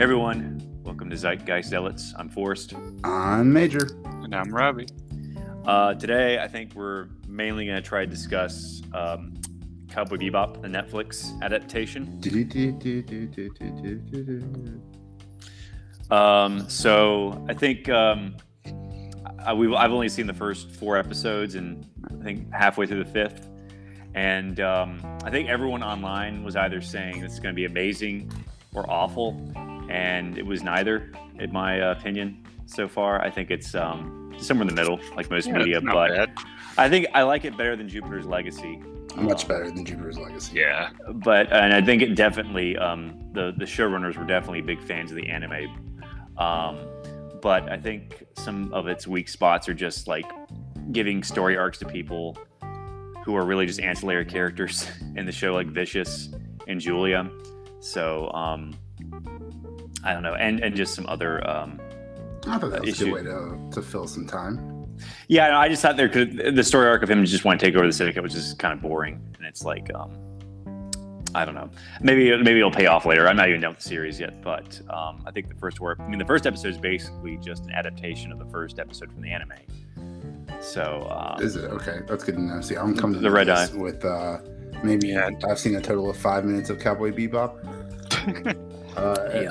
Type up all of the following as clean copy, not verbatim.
Hey everyone, welcome to Zealots. I'm Forrest. I'm Major. And I'm Robbie. Today, I think we're mainly going to try to discuss Cowboy Bebop, the Netflix adaptation. So I think I've only seen the first 4 episodes, and I think halfway through the 5th. And I think everyone online was either saying this is going to be amazing or awful, and it was neither, in my opinion. So far, I think it's somewhere in the middle, like most media. But bad. I think I like it better than Jupiter's Legacy. Much better than Jupiter's Legacy. Yeah. And I think it definitely the showrunners were definitely big fans of the anime. But I think some of its weak spots are just like giving story arcs to people who are really just ancillary characters in the show, like Vicious and Julia. So I don't know, and just some other I thought that was a good way to fill some time. Yeah, no, I just thought the story arc of him just want to take over the syndicate was just kind of boring, and it's like I don't know. Maybe it'll pay off later. I'm not even done with the series yet, but I think the first episode is basically just an adaptation of the first episode from the anime. So is it okay? That's good to know. See, I'm coming to the Red Eye with maybe I've seen a total of 5 minutes of Cowboy Bebop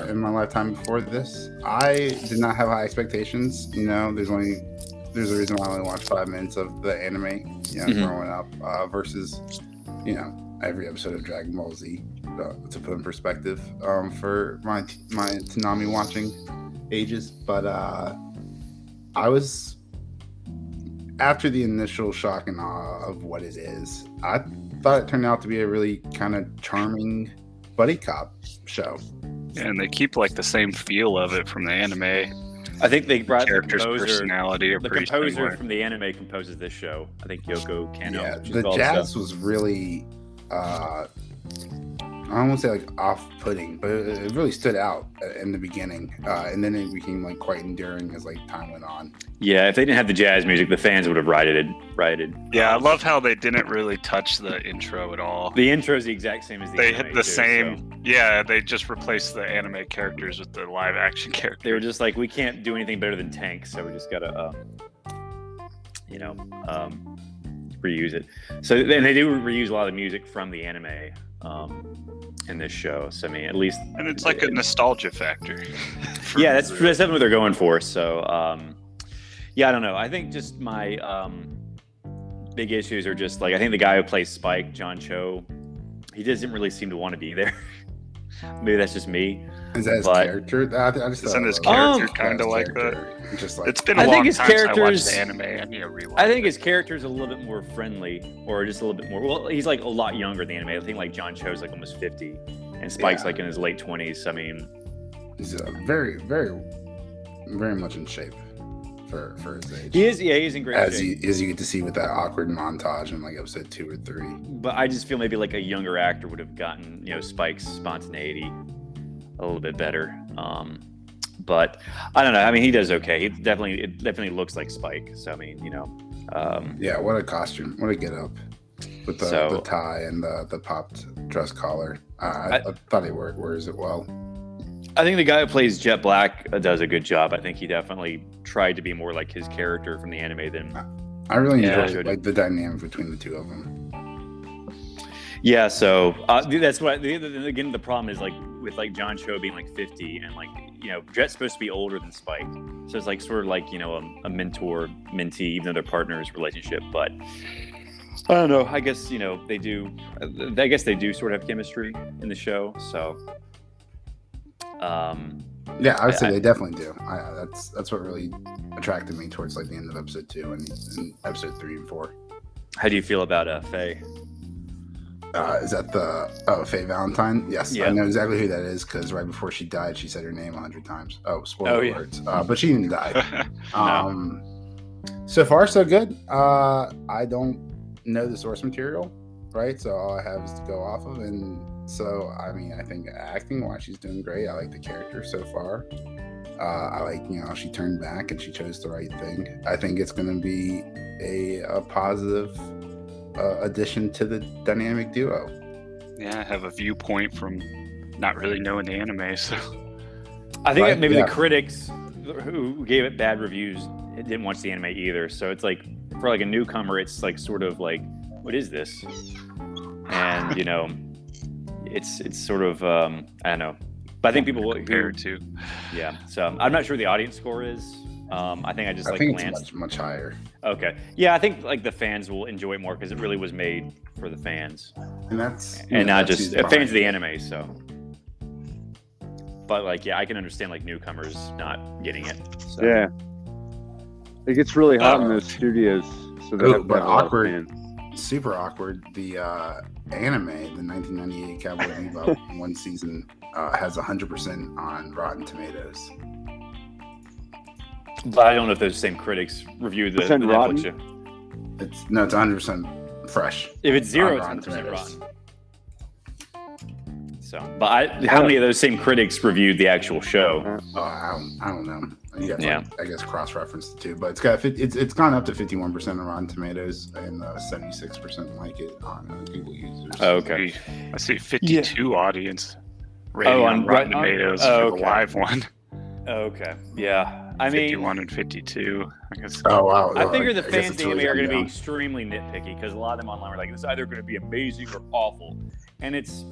in my lifetime before this. I did not have high expectations. You know, there's a reason why I only watched 5 minutes of the anime. You know, growing up versus every episode of Dragon Ball Z. To put in perspective for my Toonami watching ages, but I was. After the initial shock and awe of what it is, I thought it turned out to be a really kind of charming buddy cop show. Yeah, and they keep like the same feel of it from the anime. I think they brought the character's personality. The composer from the anime composes this show. I think Yoko Kanno. Yeah, the jazz was really, I don't want to say like off-putting, but it really stood out in the beginning, and then it became like quite enduring as like time went on. Yeah, if they didn't have the jazz music, the fans would have rioted. Yeah, I love how they didn't really touch the intro at all. The intro is the exact same as the they anime. Hit the too, same. So. Yeah, they just replaced the anime characters with the live action characters. They were just like, we can't do anything better than Tank, so we just gotta, reuse it. So, and they do reuse a lot of the music from the anime. In this show, so I mean, at least, and it's like a nostalgia factor. Yeah, that's definitely what they're going for. So, yeah, I don't know. I think just my big issues are just like I think the guy who plays Spike, John Cho, he doesn't really seem to want to be there. Maybe that's just me. Is that his character? I just isn't his character kind of like that? Just like it's been a long time since I watched the anime. I need to rewatch. I think his character's a little bit more friendly, or just a little bit more. Well, he's like a lot younger than the anime. I think like John Cho's like almost 50, and Spike's like in his late 20s. I mean, he's very, very, very much in shape for his age. He is. Yeah, he's in great shape. As you get to see with that awkward montage in like episode 2 or 3. But I just feel maybe like a younger actor would have gotten Spike's spontaneity a little bit better. But I don't know. I mean, he does okay. It definitely looks like Spike. So I mean, yeah, what a costume! What a get up with the tie and the popped dress collar. I thought he wears it well. I think the guy who plays Jet Black does a good job. I think he definitely tried to be more like his character from the anime than. I really enjoyed like the dynamic between the two of them. Yeah, so that's what. Again, the problem is like with like John Cho being like 50 and like Jet's supposed to be older than Spike, so it's like sort of like a mentor mentee, even though they're partners relationship. But I don't know. I guess they do. I guess they do sort of have chemistry in the show. So yeah, I would say they definitely do. That's what really attracted me towards like the end of episode 2 and episode 3 and 4. How do you feel about Faye? Is that Faye Valentine? Yes, yeah. I know exactly who that is because right before she died, she said her name 100 times. Oh, spoiler alerts. But she didn't die. No. So far, so good. I don't know the source material, right? So all I have is to go off of, and so I mean, I think acting-wise, she's doing great. I like the character so far. I like she turned back and she chose the right thing. I think it's going to be a positive addition to the dynamic duo. Yeah, I have a viewpoint from not really knowing the anime, so I think Right? that maybe Yeah. the critics who gave it bad reviews didn't watch the anime either. So it's like for like a newcomer, it's like sort of like, what is this? And you know, it's sort of I don't know. But I think people will compare it to. Yeah. So I'm not sure the audience score is. I think I just I like think glanced. it's much higher. Okay. Yeah, I think like the fans will enjoy it more because it really was made for the fans And that's and not that's just who's fans of the behind anime. So, but like, yeah, I can understand like newcomers not getting it. So. Yeah. It gets really hot in those studios, so they Oh, have to but have a lot of awkward. fans. Super awkward. The anime, the 1998 Cowboy Bebop one season, has 100% on Rotten Tomatoes. But I don't know if those same critics reviewed the Percent Netflix rotten? show. It's 100% fresh. If it's zero, On it's Rotten 100% Tomatoes. rotten. So, but how many of those same critics reviewed the actual show? Oh, I don't know. You got, Yeah. like, I guess cross-reference the two, but it's gone up to 51% on Rotten Tomatoes and 76% like it on Google users. Oh, okay. I see 52 audience rating Oh, on on Rotten Rotten- Tomatoes oh, for okay. the live one. Okay. Yeah. I mean, 51 and 52. I guess. Oh wow! I figure the guess fans of it's the anime really are going to be gone extremely nitpicky because a lot of them online are like, "It's either going to be amazing or awful," and it's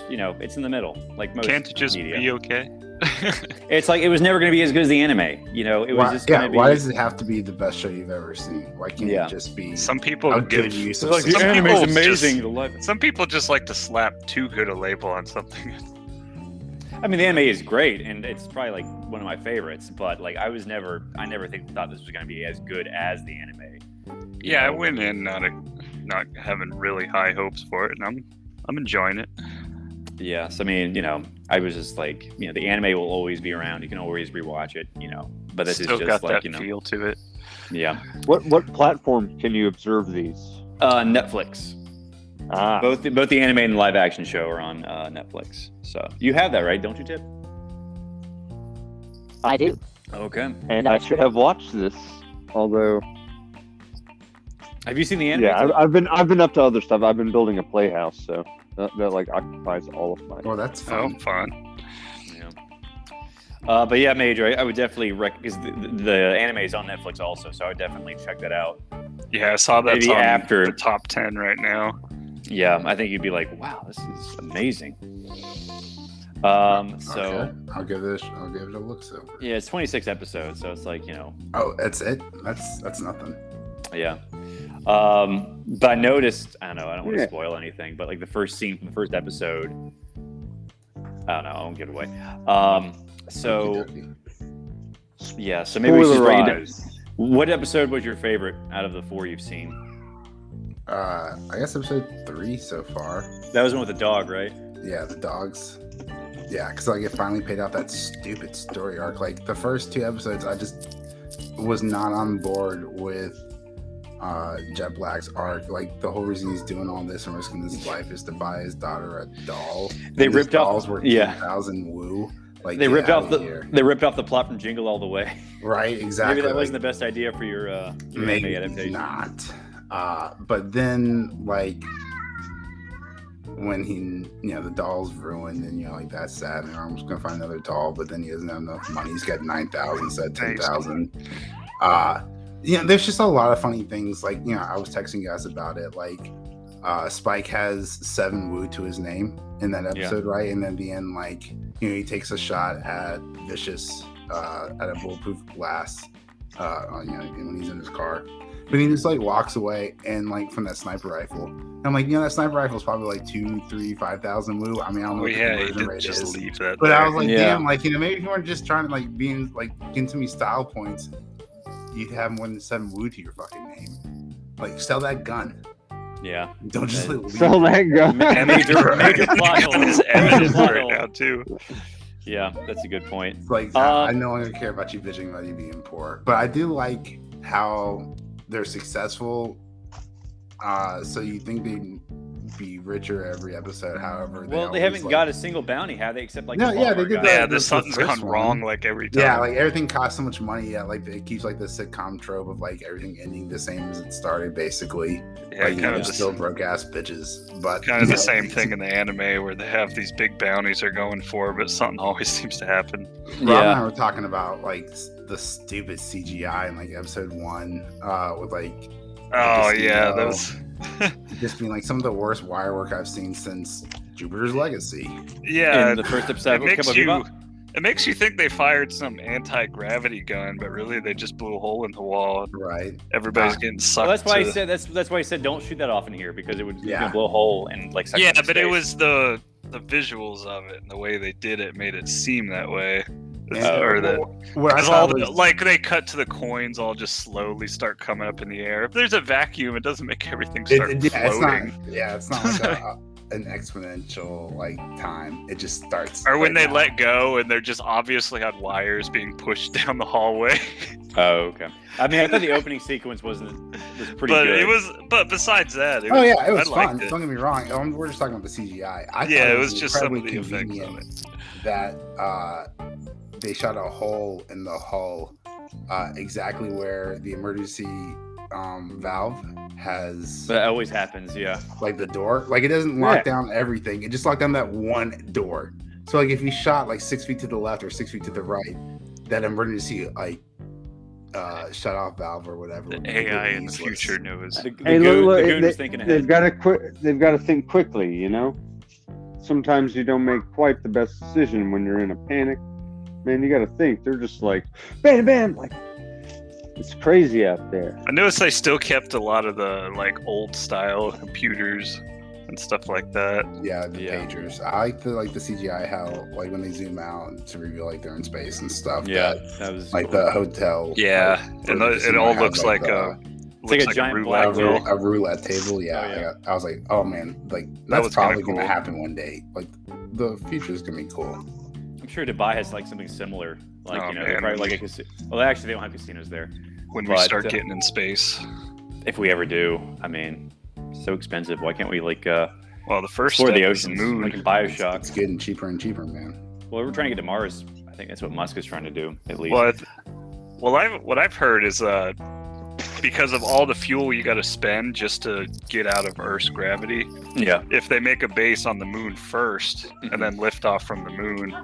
you know it's in the middle, like most Can't it just media. be okay? It's like it was never going to be as good as the anime. You know, it was Why, just going yeah, to be. why does it have to be the best show you've ever seen? Why can't Yeah. it just be Some people a give. good use It's of like the Some anime people is amazing. just- The live- Some people just like to slap too good a label on something. I mean, the anime is great, and it's probably like one of my favorites. But like, I never thought this was going to be as good as the anime. You Yeah, I know? went in not having really high hopes for it, and I'm enjoying it. Yes, I mean, you know, I was just like, you know, the anime will always be around. You can always rewatch it, you know. But this Still is got just like, that you know, feel to it. yeah. What platform can you observe these? Netflix. Ah, Both the anime and the live action show are on Netflix. So you have that, right? Don't you, Tip? I do. Okay. and I should have watched this, although Have you seen the anime? yeah, Tip? I've been up to other stuff. I've been building a playhouse, so that like occupies all of my. Well, that's Oh, fun. fun. Yeah. But yeah, Major, I would definitely because the anime is on Netflix also, so I would definitely check that out. Yeah, I saw that Maybe on after- the top 10 right now. Yeah, I think you'd be like, wow, this is amazing. So Okay. I'll give it a look. So yeah, it's 26 episodes, so it's like, you know, oh, that's it. That's nothing. yeah. But I noticed, I don't know, I don't want to Yeah. spoil anything, but like the first scene from the first episode, I don't know, I won't give it away. So Okey-dokey. yeah, so maybe we should just break it down. Spoilerized. What episode was your favorite out of the 4 you've seen? I guess episode 3 so far. That was one with the dog, right? Yeah, the dogs. Yeah, because like it finally paid out that stupid story arc. Like the first 2 episodes, I just was not on board with Jet Black's arc. Like the whole reason he's doing all this and risking his life is to buy his daughter a doll. They And his ripped off- dolls were yeah. 10,000 woo. Like They get ripped off outta the here. plot from Jingle All the Way. Right, exactly. Maybe that like, wasn't the best idea for your maybe anime adaptation. not. But then like when he, the doll's ruined, and like that's sad. And I'm just gonna find another doll, but then he doesn't have enough money. He's got 9,000, said 10,000. There's just a lot of funny things. Like I was texting you guys about it. Like Spike has 7 woo to his name in that episode, right? And then at the end, like he takes a shot at Vicious at a bulletproof glass. When he's in his car. But he just like walks away and like from that sniper rifle. And I'm like, that sniper rifle is probably like 2, 3, 5,000 woo. I mean, I don't know Oh what the yeah, he conversion did rate just is. leave that But there. I was like, Yeah. damn, like maybe if you weren't just trying to like being like getting to me style points, you'd have more than 7 woo to your fucking name. Like sell that gun. Yeah. Don't just like leave Sell it. that gun. Major plot hole. There's Major evidence plot right hole. now too. Yeah, that's a good point. It's like I no longer care about you bitching about you being poor, but I do like how they're successful. So you think be richer every episode. However, Well, they haven't got a single bounty, have they? Except like No, the yeah, they Walmart did guy. that. Yeah, That's something's the first gone one. wrong like every time. Yeah, like everything costs so much money. Yeah, like it keeps like the sitcom trope of like everything ending the same as it started, basically. Yeah, Like, kind of still broke ass bitches, but kind of the same thing in the anime where they have these big bounties they're going for, but something always seems to happen. Rob and I were talking about like the stupid CGI in like episode 1, with like Oh yeah, casino. those. Just being like some of the worst wire work I've seen since Jupiter's Legacy. Yeah, In the first episode it of makes Cowboy you. Bebop? It makes you think they fired some anti-gravity gun, but really they just blew a hole in the wall. And Right. everybody's getting sucked. Well, that's why to... I said that's why I said don't shoot that off in here because it was Yeah. gonna blow a hole and like. suck Yeah, it into but it space. was the visuals of it and the way they did it made it seem that way. And Or the what I Because all thought the, was, like they cut to the coins all just slowly start coming up in the air. If there's a vacuum, it doesn't make everything start floating. it's not like an exponential like time. It just starts. Or when right they now. let go and they're just obviously on wires being pushed down the hallway. Oh, okay. I mean, I thought the opening sequence was pretty but good. it was. But besides that, Oh yeah, it was I fun. liked it. Don't get me wrong. We're just talking about the CGI. I Yeah, thought it was just some of incredibly the effects of convenient it. that they shot a hole in the hull exactly where the emergency valve has But that always happens, yeah. like the door. Like it doesn't lock down everything. It just locked down that one door. So like if you shot like 6 feet to the left or 6 feet to the right, that emergency like shut off valve or whatever. The would be AI in the useless. future knows. The Hey, goon look, was thinking they've ahead. got to They've got to think quickly, you know. Sometimes you don't make quite the best decision when you're in a panic. Man, you got to think. They're just like, bam, bam, like it's crazy out there. I noticed they still kept a lot of the like old style computers and stuff like that. Yeah, the Yeah. pagers. I like the CGI how like when they zoom out to reveal like they're in space and stuff. Yeah, that, that was like the hotel. Yeah, like, and where the it casino all had, looks like the- like a looks giant roulette black wheel. hole. a roulette table. Yeah, Oh, yeah. I was like, oh man, like that's was kinda probably going to cool. happen one day. Like the future is going to be cool. I'm sure Dubai has like something similar. Like, Oh, you know, man. probably like a casino. Well, actually, they don't have casinos there. When we But, start getting in space. If we ever do, I mean, so expensive. Why can't we like Well, the first explore step the is the oceans, moon. like in Bioshock? It's getting cheaper and cheaper, man. Well, we're trying to get to Mars. I think that's what Musk is trying to do, at least. What I've heard is because of all the fuel you got to spend just to get out of Earth's gravity. Yeah. If they make a base on the moon first and then lift off from the moon,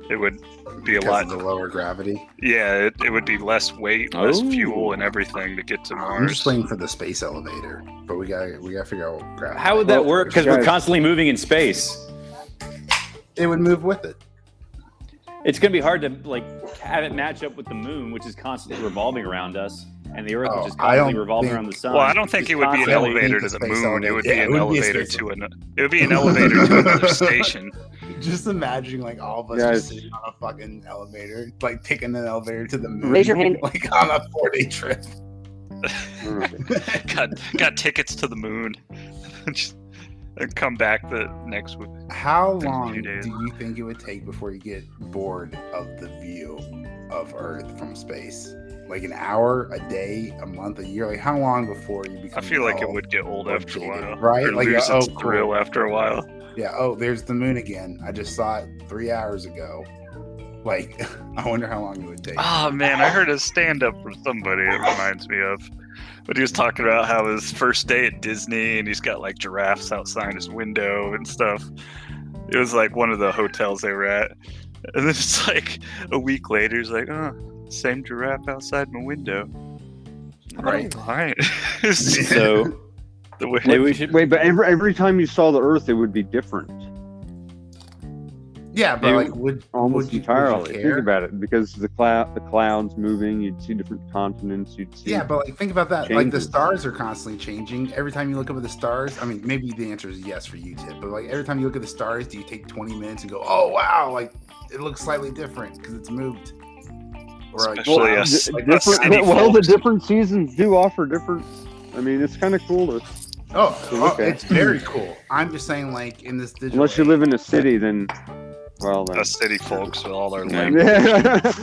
it would be a Because lot. of the lower gravity. Yeah, it would be less weight, less Oh. fuel, and everything to get to I'm just Mars. waiting for the space elevator, but we gotta figure out what gravity. How would that work? Because we're guys- constantly moving in space. It would move with it. It's going to be hard to like have it match up with the moon, which is constantly revolving around us, and the Earth Oh, is just I constantly don't revolving think- around the sun. Well, I don't think Just it would be an constantly- elevator to the the space moon. It would be elevator. Yeah, an it would be a elevator space to it would be an elevator to another station. Just imagine like all of us Guys. just sitting on a fucking elevator, like taking an elevator to the moon. Raise your hand. Like on a 4-day trip. got tickets to the moon. Just- and come back the next week. How Few long do days. you think it would take before you get bored of the view of Earth from space? Like an hour, a day, a month, a year? Like how long before you become? I feel like it dull? would get old after a while. Right? Or Like, lose oh, its cool. thrill after a while. Yeah. Oh, there's the moon again. I just saw it 3 hours ago. Like, I wonder how long it would take. Oh man, I heard a stand up from somebody it reminds me of. But he was talking about how his first day at Disney and he's got like giraffes outside his window and stuff. It was like one of the hotels they were at. And then it's like a week later, he's like, oh, same giraffe outside my window. Right. All right. It's just So the way maybe we should. Wait, but every time you saw the Earth, it would be different, Yeah, but Maybe like, would almost you entirely. care? Think about it, because the clouds moving, you'd see different continents. You'd see. Yeah, but like think about that. Like the changes. stars are constantly changing. Every time you look up at the stars, I mean, maybe the answer is yes for you, Tip. But like every time you look at the stars, do you take 20 minutes and go, "Oh wow, like it looks slightly different because it's moved"? Or like, Especially wow, us- like, us different. city Well, the folks. different seasons do offer different. I mean, it's kind of cool. Okay. it's very cool. I'm just saying, like in this digital, Unless you age- live in a city, then well, then. us city folks with all our Yeah. language.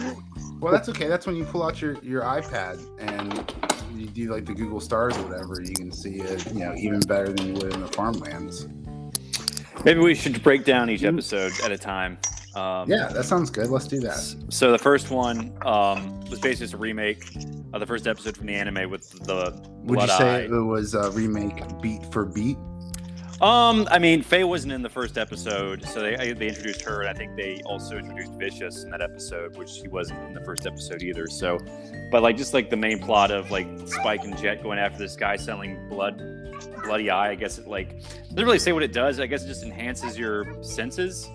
Well, that's okay. That's when you pull out your iPad and you do like the Google Stars or whatever. You can see it, even better than you would in the farmlands. Maybe we should break down each episode at a time. Yeah, that sounds good. Let's do that. So the first one was basically just a remake of the first episode from the anime with the Would you Blood say Eye. it was a remake beat for beat? I mean, Faye wasn't in the first episode, so they introduced her, and I think they also introduced Vicious in that episode, which he wasn't in the first episode either. So, but like just like the main plot of like Spike and Jet going after this guy selling bloody eye. I guess it like doesn't really say what it does. I guess it just enhances your senses.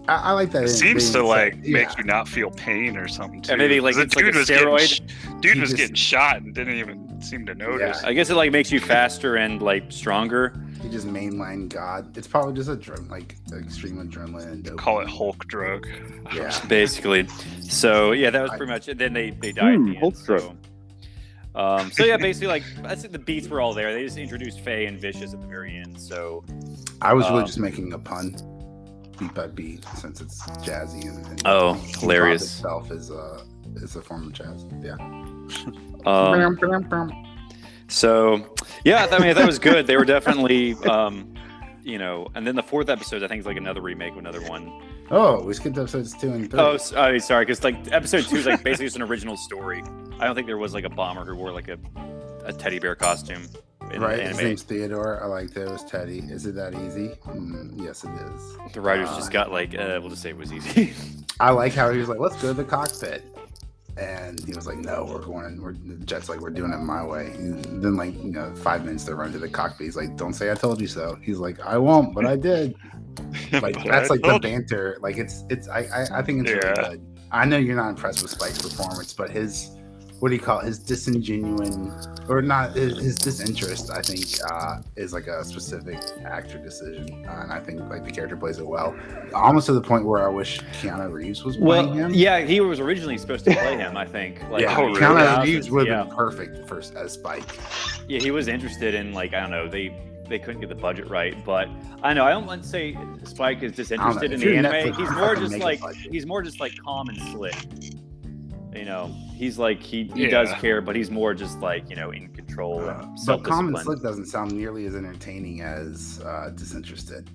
I like that. It seems to like yeah. make you not feel pain or something too. And maybe like 'Cause it's like a steroid. Dude was getting shot and didn't even seem to notice. I guess it like makes you faster and like stronger. He just mainline God. It's probably just like extreme adrenaline and dope. Call it Hulk drug. Yeah. Basically. So yeah, that was pretty much it. Then they died at the Hulk end. drug. So yeah, basically like I think the beats were all there. They just introduced Faye and Vicious at the very end. So I was really just making a pun, beat by beat, since it's jazzy and hilarious. Itself is a form of jazz. Yeah. So yeah, I mean that was good. They were definitely and then the fourth episode I think is like another remake of another one. Oh, we skipped episodes 2 and 3. Oh, sorry, because like episode 2 is like basically just an original story. I don't think there was like a bomber who wore like a teddy bear costume in Right, the his anime. name's Theodore. I liked it. It was Teddy. Is it that easy? Yes, it is. The writers just got like, we'll just say it was easy. I like how he was like, let's go to the cockpit. And he was like, no, the Jet's like, we're doing it my way. And then 5 minutes they run to the cockpit. He's like, don't say I told you so. He's like, I won't, but I did. Like that's like the banter. Like I think it's really good. I know you're not impressed with Spike's performance, but his disingenuine or not his disinterest, I think, is like a specific actor decision, and I think like the character plays it well, almost to the point where I wish Keanu Reeves was playing him. Yeah, he was originally supposed to play him, I think. Like, Keanu Reeves would have been perfect first as Spike. Yeah, he was interested in like I don't know they couldn't get the budget right, but I know I don't want to say Spike is disinterested in the anime. He's more just like calm and slick. He's like he does care, but he's more just like in control and self-discipline. But calm and slick doesn't sound nearly as entertaining as disinterested.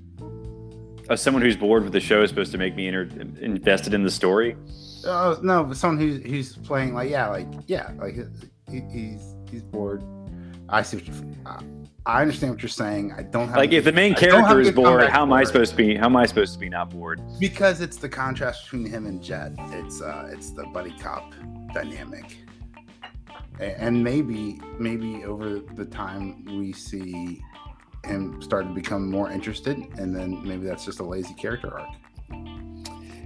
As someone who's bored with the show is supposed to make me invested in the story. No, but someone who's playing he's bored. I see what I understand what you're saying. I don't have if the main character is bored, how am I supposed to be not bored? Because it's the contrast between him and Jet. It's the buddy cop dynamic, and maybe over the time we see him start to become more interested, and then maybe that's just a lazy character arc.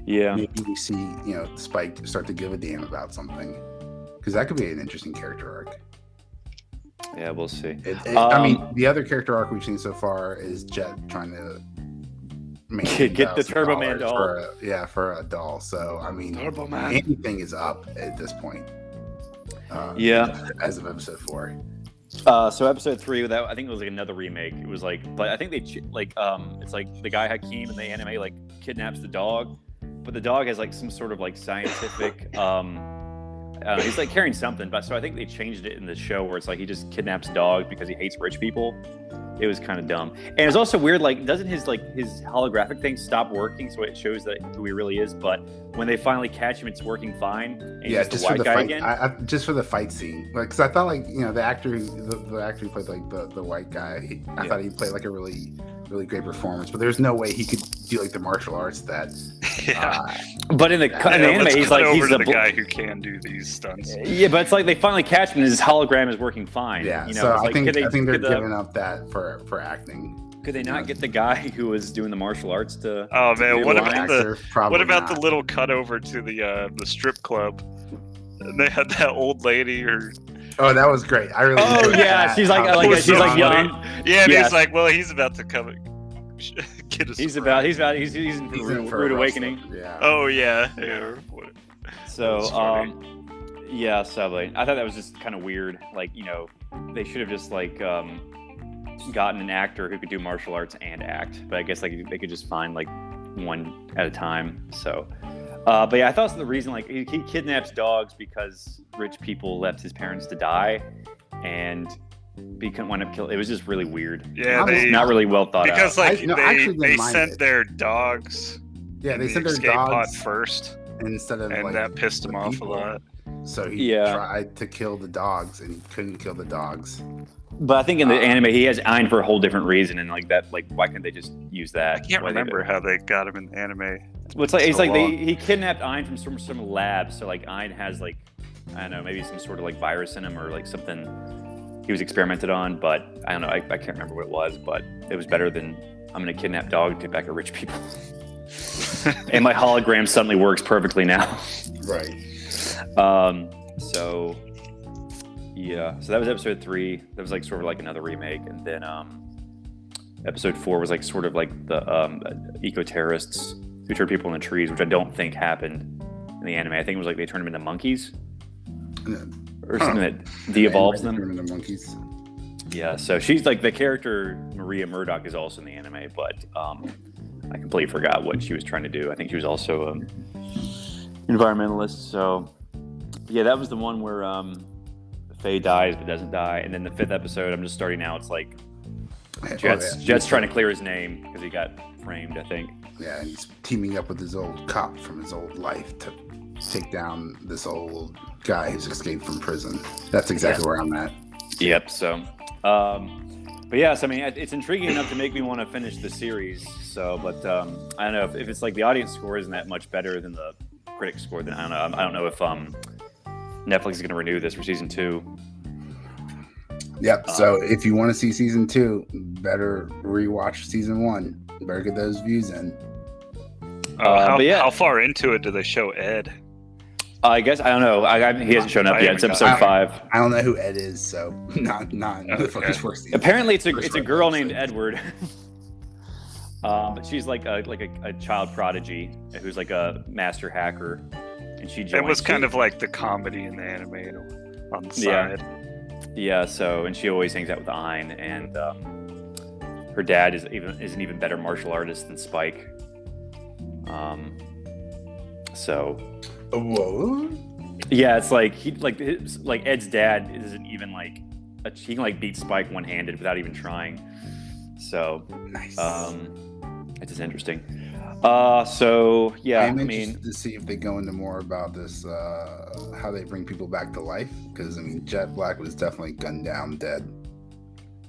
Yeah, maybe we see Spike start to give a damn about something, because that could be an interesting character arc. Yeah, we'll see. I mean, the other character arc we've seen so far is Jet trying to get the Turbo Man doll. For a doll. So I mean, anything is up at this point. As of episode 4. So episode 3, that I think it was like another remake. It was like, but I think they it's like the guy Hakeem in the anime like kidnaps the dog, but the dog has like some sort of like scientific. He's like carrying something, but so I think they changed it in the show where it's like he just kidnaps dogs because he hates rich people. It was kind of dumb, and it's also weird. Like, doesn't his holographic thing stop working? So it shows that who he really is. But when they finally catch him, it's working fine. And he's just for the the guy fight. Again. Just for the fight scene, because I thought the actor who played like the white guy, I thought he played like a really great performance. But there's no way he could do like the martial arts that. But in the anime, he's like he's the guy who can do these stunts. Yeah, but it's like they finally catch him and his hologram is working fine. Yeah, so I think they're giving up that for acting. Could they not get the guy who was doing the martial arts to? Oh man, what about the the little cut over to the strip club? And they had that old lady or. Oh, that was great. I really. Oh yeah, she's like young. Yeah, and he's like, well, he's about to come. Get us. He's in Rude Awakening. Yeah. Oh yeah. So Subway. I thought that was just kind of weird. Like they should have just like gotten an actor who could do martial arts and act. But I guess like they could just find like one at a time. So But yeah, I thought the reason, like, he kidnaps dogs because rich people left his parents to die, and he couldn't wind up killing. It was just really weird. Yeah, not really well thought because out. they sent their dogs. Yeah, they sent their escape dogs pod first, instead of and that pissed him off a lot. So he tried to kill the dogs and he couldn't kill the dogs. But I think in the anime he has Ein for a whole different reason, and like that, like why can't they just use that? I can't remember how they got him in the anime. Well, it's like he kidnapped Ein from some lab, so like Ein has like, I don't know, maybe some sort of like virus in him or like something he was experimented on, but I don't know, I can't remember what it was, but it was better than I'm gonna kidnap dog to get back at rich people. And my hologram suddenly works perfectly now. Right. So that was episode 3. That was like sort of like another remake, and then episode 4 was like sort of like the eco-terrorists who turned people into trees, which I don't think happened in the anime. I think it was like they turned them into monkeys or something that de-evolves them. Turn into monkeys. Yeah, so she's like the character Maria Murdoch is also in the anime, but I completely forgot what she was trying to do. I think she was also an environmentalist. So yeah, that was the one where Faye dies but doesn't die, and then the 5th episode, I'm just starting now. It's like Jet's trying to clear his name because he got framed, I think. Yeah, and he's teaming up with his old cop from his old life to take down this old guy who's escaped from prison. That's exactly where I'm at. Yep. So, but yes, I mean, it's intriguing enough to make me want to finish the series. So, but I don't know if it's like the audience score isn't that much better than the critic score. Then I don't know. I don't know if Netflix is going to renew this for season 2. Yep. So if you want to see season 2, better rewatch season 1. Better get those views in. How far into it do they show Ed? I guess I don't know. He hasn't shown up yet. It's episode 5. I don't know who Ed is, so not the fucking first season. Apparently, it's a girl named Edward. But she's like a child prodigy who's like a master hacker, and she joins. It was kind of like the comedy in the anime on the side. Yeah. So, and she always hangs out with Ein, and her dad is an even better martial artist than Spike. So. Whoa. Yeah, it's like Ed's dad isn't even like he can like beat Spike one-handed without even trying. So nice. It's just interesting. So yeah, I'm interested to see if they go into more about this, how they bring people back to life. Because I mean, Jet Black was definitely gunned down dead,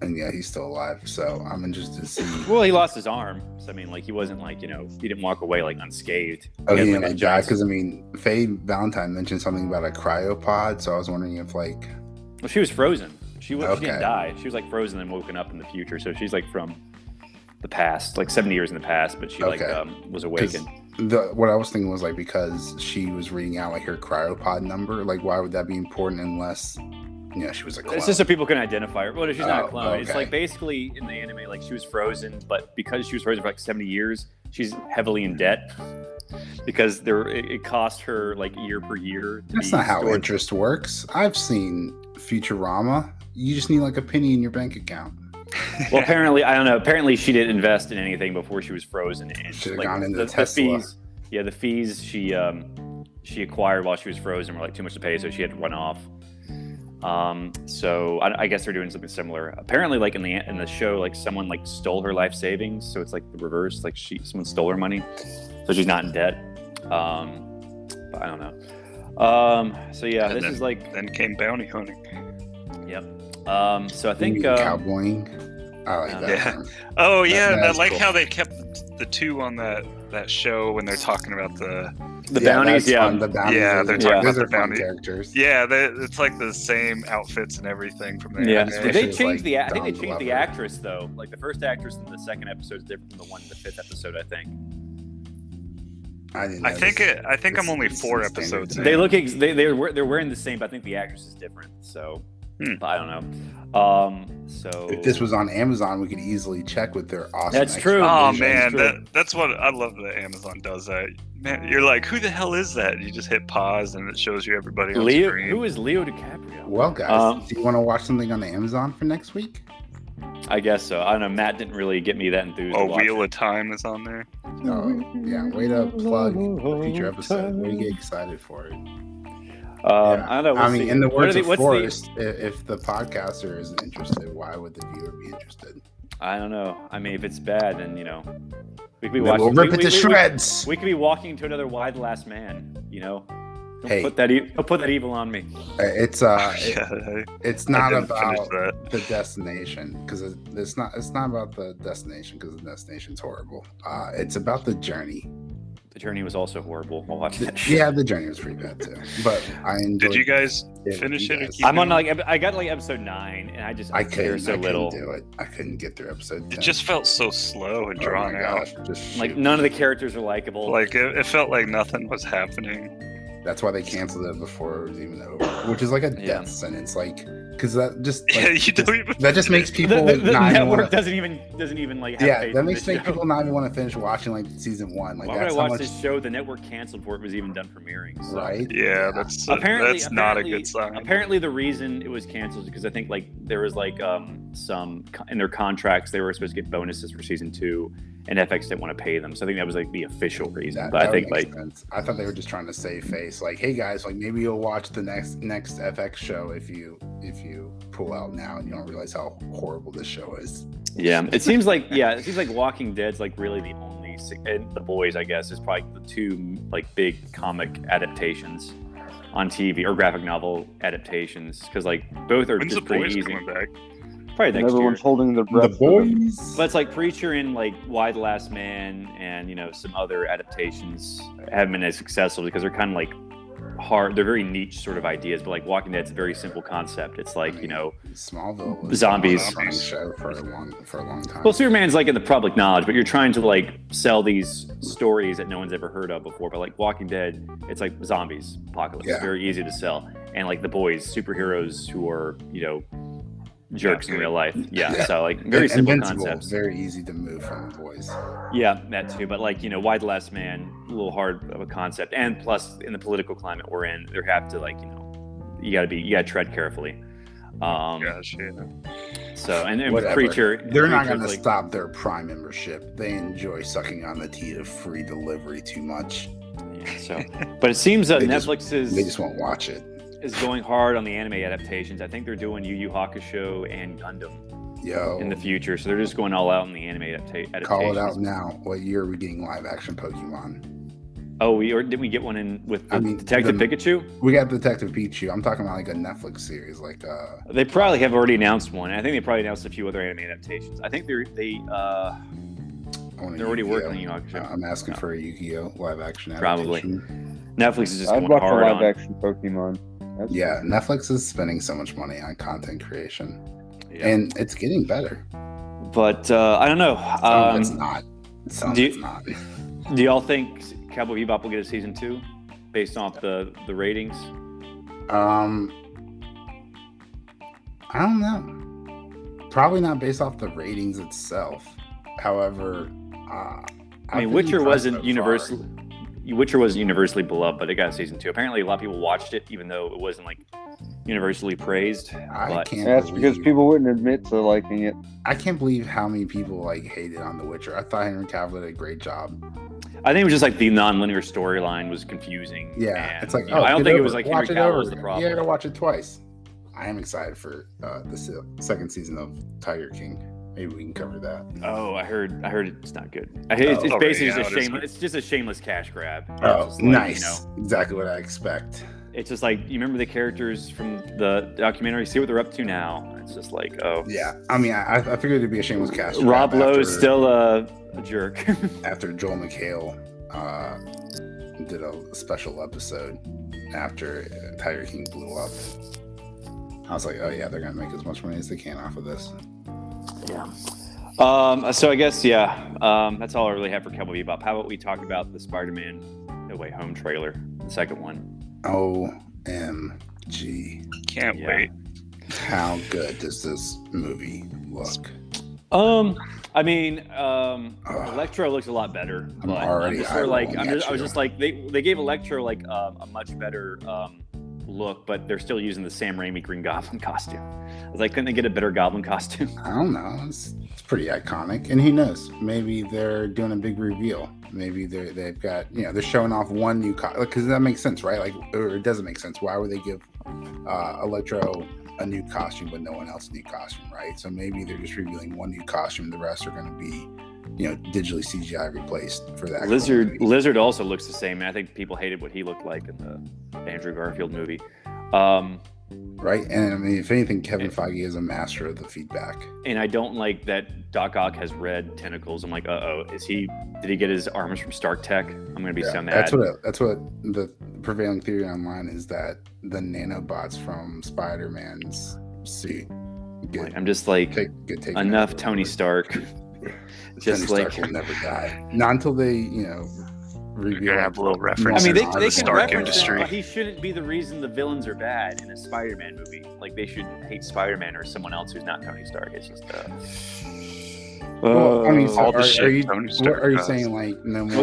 and yeah, he's still alive. So I'm interested to see. Well, he lost his arm. So I mean, like he wasn't like he didn't walk away like unscathed. Oh, he didn't die because I mean, Faye Valentine mentioned something about a cryopod. So I was wondering if like. Well, she was frozen. She didn't die. She was like frozen and woken up in the future. So she's like from the past, like 70 years in the past, but she was awakened. What I was thinking was like because she was reading out like her cryopod number, like why would that be important unless she was a clone? It's just so people can identify her. Well, she's not a clone. Okay. It's like basically in the anime, like she was frozen, but because she was frozen for like 70 years, she's heavily in debt because it cost her like year per year. That's not how interest works. I've seen Futurama. You just need like a penny in your bank account. Well, apparently, I don't know. Apparently, she didn't invest in anything before she was frozen. And should have gone into Tesla. The fees she acquired while she was frozen were like too much to pay, so she had to run off. So I guess they're doing something similar. Apparently, like in the show, like someone like stole her life savings, so it's like the reverse. Like someone stole her money, so she's not in debt. But I don't know. So yeah, and this is like then came bounty hunting. Yep. So I think cowboying. I like that. Yeah. Oh yeah, I like how they kept the 2 on that show when they're talking about the bounties. Yeah, the bounties. Yeah, they're talking about the bounty characters. Yeah, it's like the same outfits and everything from the yeah. anime. They changed I think they changed the actress though. Like the first actress in the second episode is different from the one in the 5th episode. I think. I think I'm only 4 episodes in. They look they're wearing the same, but I think the actress is different. So. But I don't know. So if this was on Amazon, we could easily check with their awesome. That's true. Oh man, that's what I love that Amazon does. That man, you're like, who the hell is that? You just hit pause and it shows you everybody on screen. Who is Leo DiCaprio? Well, guys, do you want to watch something on Amazon for next week? I guess so. I don't know. Matt didn't really get me that enthused. Oh, to watch Wheel it. of Time is on there. Oh, yeah. Way to plug the future episode. Way to get excited for it. I don't know. We'll I mean, see. in the What words are of what's Forrest, if the podcaster isn't interested, why would the viewer be interested? I don't know. I mean, if it's bad, then we could be Then watching. we'll rip it to shreds. We could be walking to another Why the Last Man. Don't Hey. put that evil on me. It's Yeah, it's I not didn't finish about that. the destination because it's not about the destination because the destination's horrible. It's about the journey. The journey was also horrible while watching that shit. Yeah, the journey was pretty bad too. But I enjoyed. Did you guys it. finish You it? or guys- keep I'm on going? I got episode 9, and I I care couldn't. so I little. couldn't do it. I couldn't get through episode 10. It just felt so slow and Oh drawn my out. gosh, just Like shoot. none of the characters are likable. Like it felt like nothing was happening. That's why they canceled it before it was even over, which is like a Yeah. death sentence. Like, because that just Yeah, like, you don't even. that just makes people the not even network wanna, doesn't even like. Have yeah, faith that in makes this show. people not even want to finish watching like season 1. Like Why would I that's how watch much, this show the network canceled before it was even done premiering? So. right? Yeah, that's not a good sign. Apparently, the reason it was canceled is because I think like there was like some in their contracts they were supposed to get bonuses for season 2, and FX didn't want to pay them. So I think that was like the official reason. That, but I that think makes like sense. I thought they were just trying to save face. Like, hey guys, like maybe you'll watch the next FX show if you pull out now and you don't realize how horrible this show is. yeah, it seems like Walking Dead's like really the only and The Boys I guess is probably the two like big comic adaptations on TV or graphic novel adaptations because like both are When's just the pretty boys easy. coming back? Probably And next year. everyone's holding their The breath. for them. boys. But it's like Preacher and like Why the Last Man and some other adaptations haven't been as successful because they're kind of like hard. They're very niche sort of ideas. But like Walking Dead's a very simple concept. It's like Smallville was Zombies. a fun show for a long time. well, Superman's like in the public knowledge, but you're trying to like sell these stories that no one's ever heard of before. But like Walking Dead, it's like zombies, apocalypse. Yeah. It's very easy to sell. And like The Boys, superheroes who are jerks in real life. Yeah. So like very simple Invincible, concepts. very easy to move from the boys. Yeah, that too. But like, Why the Last Man, a little hard of a concept. And plus in the political climate we're in, there have to like, you gotta tread carefully. Gosh, yeah. So and with Whatever. Preacher, They're not Preacher's going to like, stop their Prime membership. They enjoy sucking on the teat of free delivery too much. yeah, so but it seems that They just- Netflix They just won't watch it. is going hard on the anime adaptations. I think they're doing Yu Yu Hakusho and Gundam Yo, in the future. So they're just going all out on the anime adaptations. call it out now. What year are we getting live action Pokemon? Oh, didn't we get one in with the I mean, Detective Pikachu? We got Detective Pikachu. I'm talking about like a Netflix series, like They probably have already announced one. I think they probably announced a few other anime adaptations. I think they're already working on Yu Yu Hakusho. I'm asking for a Yu-Gi-Oh live action Probably. adaptation. Netflix is just I'd going watch a hard live on. action Pokemon. That's Yeah, Netflix is spending so much money on content creation, Yeah. and it's getting better. But I don't know. Some of it's not. Some of do you- it's not. Do y'all think Cowboy Bebop will get a season 2 based off the ratings? I don't know. Probably not based off the ratings itself. However, I I've mean, been Witcher impressed wasn't so universally. Witcher was universally beloved, but it got a season 2. Apparently, a lot of people watched it, even though it wasn't like universally praised. I But can't. That's because believe, people wouldn't admit to liking it. I can't believe how many people like hated on The Witcher. I thought Henry Cavill did a great job. I think it was just like the non-linear storyline was confusing. Yeah, and, it's like I don't get think it over was like Watch Henry it Cavill over. was the problem. You gotta watch it twice. I am excited for the second season of Tiger King. Maybe we can cover that. Oh, I heard it's not good. It's already basically just a out, isn't shameless. it? It's just a shameless cash grab. It's Oh, just like, nice! Exactly what I expect. It's just like you remember the characters from the documentary. See what they're up to now. It's just like, oh, Yeah, I mean, I figured it'd be a shameless cast. Rob grab Lowe's after- still a jerk. after Joel McHale did a special episode after Tiger King blew up. I was like, oh yeah, they're gonna make as much money as they can off of this. Yeah. So I guess that's all I really have for Cowboy Bebop. How about we talk about the Spider-Man No Way Home trailer, the second one? OMG. Can't Yeah. wait. How good does this movie look? I mean, Electro looks a lot better, I'm but already I'm just sort of like eyeballing I at was you. just like they gave Electro like a much better look, but they're still using the Sam Raimi Green Goblin costume. I was like, couldn't they get a better Goblin costume? I don't know. It's pretty iconic, and who knows? Maybe they're doing a big reveal. Maybe they've got they're showing off one new because that makes sense, right? Like, or it doesn't make sense. Why would they give Electro a new costume but no one else a new costume, right? So maybe they're just revealing one new costume. The rest are going to be digitally CGI replaced for that. Lizard also looks the same. I think people hated what he looked like in the Andrew Garfield movie. Right, and I mean, if anything, Kevin Feige is a master of the feedback. And I don't like that Doc Ock has red tentacles. I'm like, did he get his arms from Stark Tech? I'm gonna be so mad. That's what the prevailing theory online is, that the nanobots from Spider-Man's suit. I'm just like, enough Tony Stark. Just Tony Stark will never die. Not until they, reveal. Have a little reference. I mean, they can Stark reference Industry. It, he shouldn't be the reason the villains are bad in a Spider-Man movie. Like, they should hate Spider-Man or someone else who's not Tony Stark. It's just well, I mean, so all the are shit you, Tony Stark what are you does. saying? Like, no more.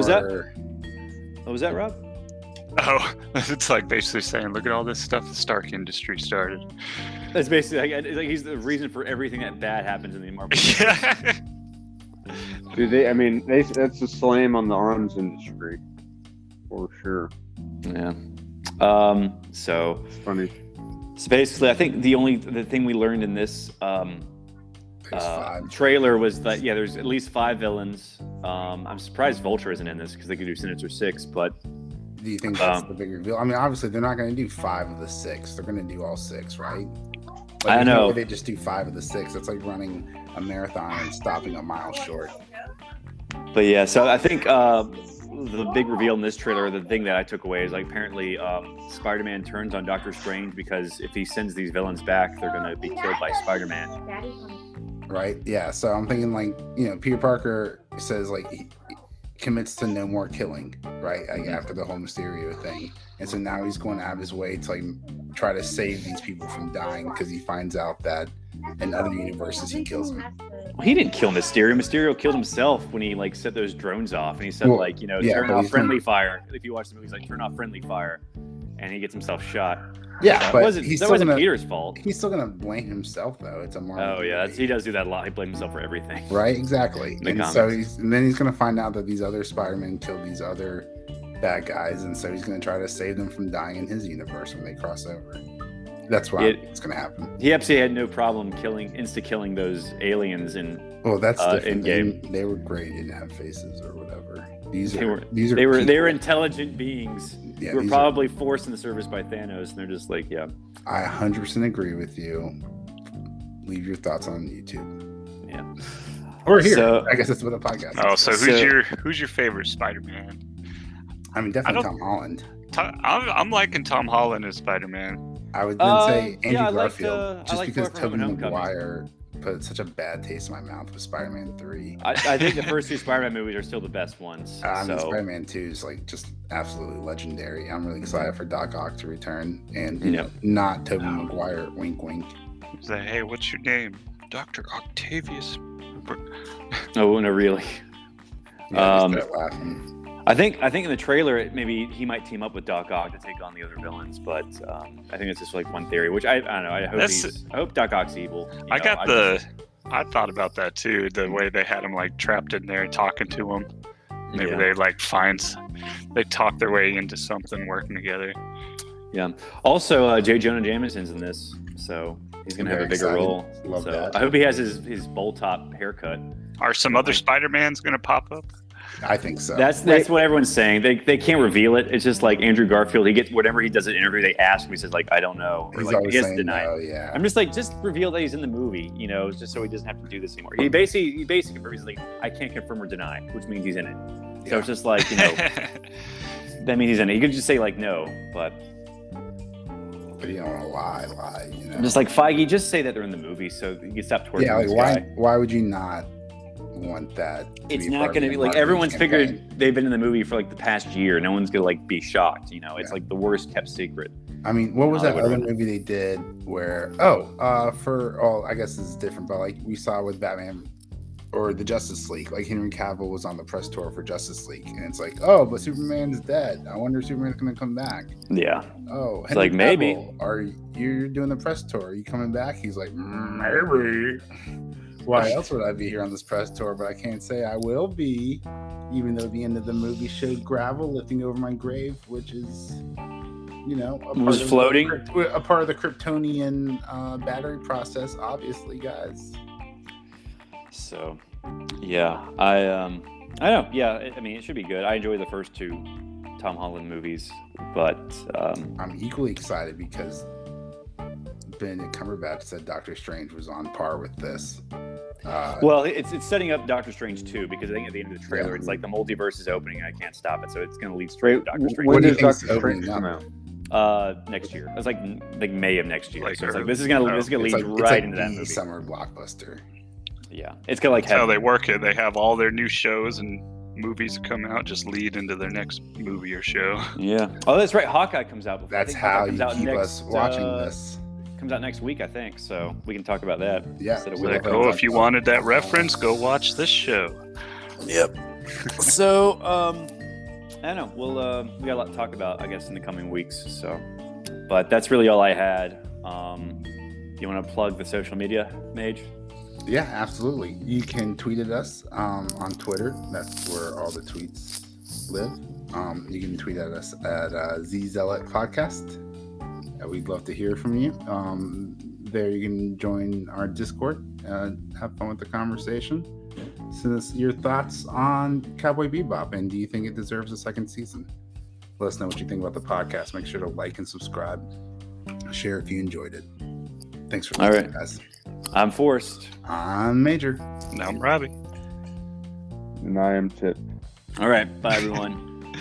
What was that, Rob? Oh, it's like basically saying, look at all this stuff the Stark Industry started. That's basically like he's the reason for everything that bad happens in the Marvel. Yeah. Dude, that's a slam on the arms industry, for sure. Yeah. So It's funny. So basically, I think the thing we learned in this trailer was that there's at least 5 villains. I'm surprised Vulture isn't in this because they could do Sinister Six, but. Do you think that's the big reveal? I mean, obviously they're not going to do 5 of the 6. They're going to do all 6, right? I know. They just do 5 of the 6. That's like running a marathon and stopping a mile short. But yeah, so I think the big reveal in this trailer, the thing that I took away is like apparently Spider-Man turns on Doctor Strange because if he sends these villains back, they're going to be killed by Spider-Man. Right? Yeah. So I'm thinking like, Peter Parker says like he commits to no more killing, right? Like after the whole Mysterio thing. And so now he's going out of his way to like try to save these people from dying because he finds out that in other universes he kills them. Well, he didn't kill Mysterio. Mysterio killed himself when he like set those drones off, and he said turn off friendly fire. If you watch the movie, he's like turn off friendly fire, and he gets himself shot. Yeah, that but wasn't Peter's fault. He's still gonna blame himself though. It's a Marvel. Oh yeah, he does do that a lot. He blames himself for everything. Right, exactly. And so then he's gonna find out that these other Spider-Men killed these other bad guys, and so he's gonna try to save them from dying in his universe when they cross over. That's why it's gonna happen. He absolutely had no problem insta-killing those aliens in. Oh, that's different. In-game. They were great. They didn't have faces or whatever. They were intelligent beings. Yeah, who were probably forced into service by Thanos, and they're just like, yeah. I 100% agree with you. Leave your thoughts on YouTube. Yeah. Or here. So, I guess that's what a podcast is. Oh, so who's your favorite Spider-Man? I mean, definitely Tom Holland. I'm liking Tom Holland as Spider-Man. I would then say Andrew I Garfield, just like because Far From Tobey Home Maguire put such a bad taste in my mouth with Spider-Man 3. I think the first 2 Spider-Man movies are still the best ones. I mean, Spider-Man 2 is like just absolutely legendary. I'm really excited for Doc Ock to return and not Tobey Maguire. Wink, wink. Say, hey, what's your name? Dr. Octavius. Oh no, really? Yeah, laughing. I think in the trailer maybe he might team up with Doc Ock to take on the other villains, but I think it's just like one theory, which I don't know. I hope Doc Ock's evil. I thought about that too. The way they had him like trapped in there talking to him. Maybe they like they talk their way into something working together. Yeah. Also, J. Jonah Jameson's in this, so he's gonna have a bigger role. Love that. I hope he has his bowl top haircut. Are some other Spider-Mans gonna pop up? I think so. That's what everyone's saying. They can't reveal it. It's just like Andrew Garfield. He gets whatever he does in an interview. They ask him. He says like, I don't know. Or he's like, always he has saying to deny. No, yeah. I'm just like, just reveal that he's in the movie. Just so he doesn't have to do this anymore. He basically confirms. He's like, I can't confirm or deny, which means he's in it. Yeah. So it's just like that means he's in it. You could just say like no, but you don't want to lie. Just like Feige, just say that they're in the movie, so you can stop torturing. Yeah, like this guy. why would you not want that? It's not going to be like everyone's figured they've been in the movie for like the past year. No one's going to like be shocked. It's like the worst kept secret. I mean, what was that other movie they did where? I guess this is different, but like we saw with Batman or the Justice League. Like Henry Cavill was on the press tour for Justice League, and it's like, oh, but Superman's dead. I wonder if Superman's going to come back. Yeah. Oh, It's like, maybe. Are you doing the press tour? Are you coming back? He's like, maybe. Why else would I be here on this press tour? But I can't say I will be, even though the end of the movie showed gravel lifting over my grave, which is, you know, floating. A part of the Kryptonian battery process, obviously, guys. So, yeah, I don't know. Yeah, I mean, it should be good. I enjoy the first two Tom Holland movies, but I'm equally excited because Benedict Cumberbatch said Doctor Strange was on par with this. Well, it's setting up Doctor Strange 2 because I think at the end of the trailer, it's like the multiverse is opening and I can't stop it, so it's going to lead straight to Doctor Strange. When do you does think's Doctor Strange opening come out? Next year. It's like May of next year. Like So it's like this is gonna lead right into that movie. Summer blockbuster. Yeah, it's gonna like That's how they work it. They have all their new shows and movies that come out just lead into their next movie or show. Yeah. Oh, that's right. Hawkeye comes out. Before. That's how you keep us watching this. Comes out next week, I think. So we can talk about that. Yeah. Instead of Like, oh, if you wanted that reference, go watch this show. Yep. So I don't know. We got a lot to talk about, I guess, in the coming weeks. So, but that's really all I had. You want to plug the social media, Mage? Yeah, absolutely. You can tweet at us on Twitter. That's where all the tweets live. You can tweet at us at Zealot Podcast. We'd love to hear from you. There you can join our Discord, have fun with the conversation. Send us your thoughts on Cowboy Bebop, and do you think it deserves a second season? Let us know what you think about the podcast. Make sure to like and subscribe. Share if you enjoyed it. Thanks for listening, guys. I'm Forrest. I'm Major. Now I'm Robbie. And I am Tip. All right. Bye, everyone.